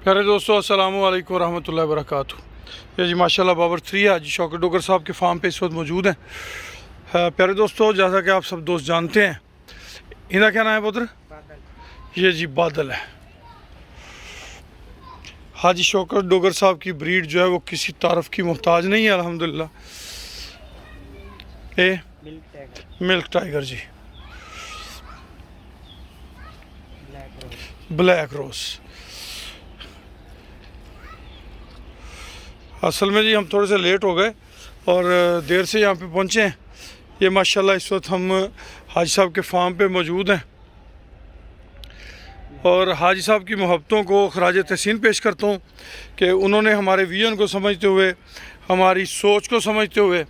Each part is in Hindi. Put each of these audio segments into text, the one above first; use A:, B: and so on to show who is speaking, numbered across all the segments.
A: प्यारे दोस्तों, अस्सलाम वालेकुम रहमतुल्लाहि व बरकातुहू। ये जी माशाल्लाह बाबर 3 है। जी शौकत डोगर साहब के फार्म पे इस वक्त मौजूद हैं। प्यारे दोस्तों, जैसा कि आप सब दोस्त जानते हैं, इनका क्या नाम है पुत्र? ये जी बादल है। हाजी शौकत डोगर साहब की ब्रीड जो है वो किसी तारफ़ की मोहताज नहीं है अल्हम्दुलिल्लाह। ए मिल्क टाइगर जी, ब्लैक रोज। असल में जी हम थोड़े से लेट हो गए और देर से यहाँ पे पहुँचे हैं। ये माशाल्लाह इस वक्त हम हाजी साहब के फार्म पे मौजूद हैं और हाजी साहब की मोहब्बतों को खराज तहसीन पेश करता हूँ कि उन्होंने हमारे विजन को समझते हुए, हमारी सोच को समझते हुए,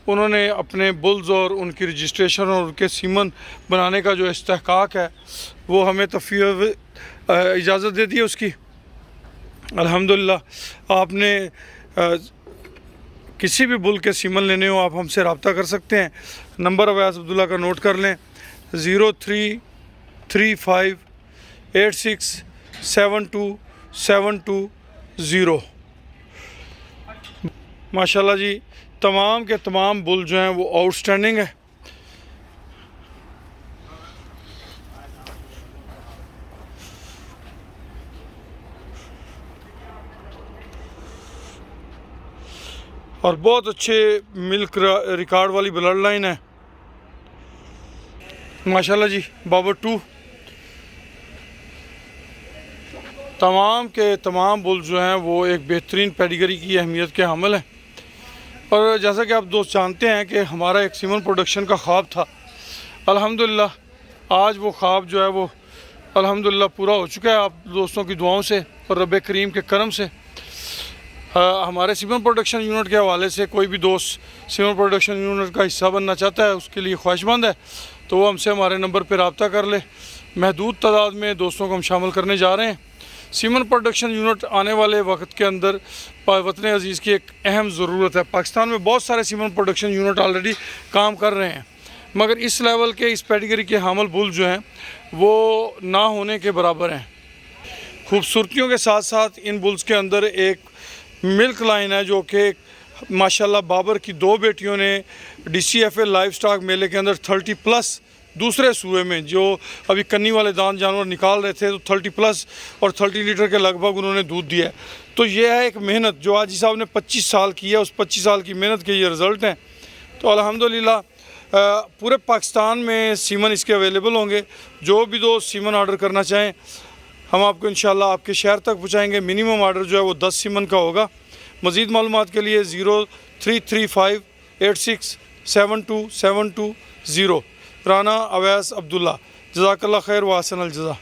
A: उन्होंने अपने बुल्स और उनकी रजिस्ट्रेशन और उनके सीमन बनाने का जो इस्तेहकाक है वो हमें इजाज़त दे दी है उसकी। अल्हम्दुलिल्लाह। आपने किसी भी बुल के सीमन लेने हो आप हमसे रब्ता कर सकते हैं। नंबर अवैस अब्दुल्ला का नोट कर लें, 0335867272 माशाल्लाह जी, तमाम के तमाम बुल जो हैं वो आउटस्टैंडिंग है। और बहुत अच्छे मिल्क रिकॉर्ड वाली ब्लड लाइन है माशाल्लाह जी। बाबर 2 तमाम के तमाम बुल जो हैं वो एक बेहतरीन पेडिग्री की अहमियत के हामिल हैं। और जैसा कि आप दोस्त जानते हैं कि हमारा एक सीमन प्रोडक्शन का ख्वाब था, अल्हम्दुलिल्लाह आज वो ख्वाब जो है वो अल्हम्दुलिल्लाह पूरा हो चुका है आप दोस्तों की दुआओं से और रब करीम के करम से। हमारे सीमन प्रोडक्शन यूनिट के हवाले से कोई भी दोस्त सीमन प्रोडक्शन यूनिट का हिस्सा बनना चाहता है, उसके लिए ख्वाहिशमंद है, तो वो हमसे हमारे नंबर पर रब्ता कर ले। महदूद तादाद में दोस्तों को हम शामिल करने जा रहे हैं। सीमन प्रोडक्शन यूनिट आने वाले वक्त के अंदर वतन अज़ीज़ की एक अहम ज़रूरत है। पाकिस्तान में बहुत सारे सीमन प्रोडक्शन यूनिट ऑलरेडी काम कर रहे हैं, मगर इस लेवल के, इस पेडिग्री के हामिल बुल जो हैं वो ना होने के बराबर हैं। खूबसूरतियों के साथ साथ इन बुल्स के अंदर एक मिल्क लाइन है जो कि माशाल्लाह बाबर की 2 बेटियों ने DCFA लाइव स्टॉक मेले के अंदर 30+ दूसरे सूए में, जो अभी कन्नी वाले दान जानवर निकाल रहे थे, तो 30+ और 30 लीटर के लगभग उन्होंने दूध दिया है। तो ये है एक मेहनत जो हाजी साहब ने 25 साल की है, उस 25 साल की मेहनत के ये रिज़ल्ट हैं। तो अल्हम्दुलिल्लाह पूरे पाकिस्तान में सीमन इसके अवेलेबल होंगे। जो भी दोस्त सीमन ऑर्डर करना चाहें हम आपको इंशाल्लाह आपके शहर तक पहुँचाएँगे। मिनिमम ऑर्डर जो है वो 10 सीमन का होगा। मज़ीद मालूमात के लिए 0335867272 राना अवैस अब्दुल्ला। जज़ाकल्लाह खैर व अहसन अल जज़ा।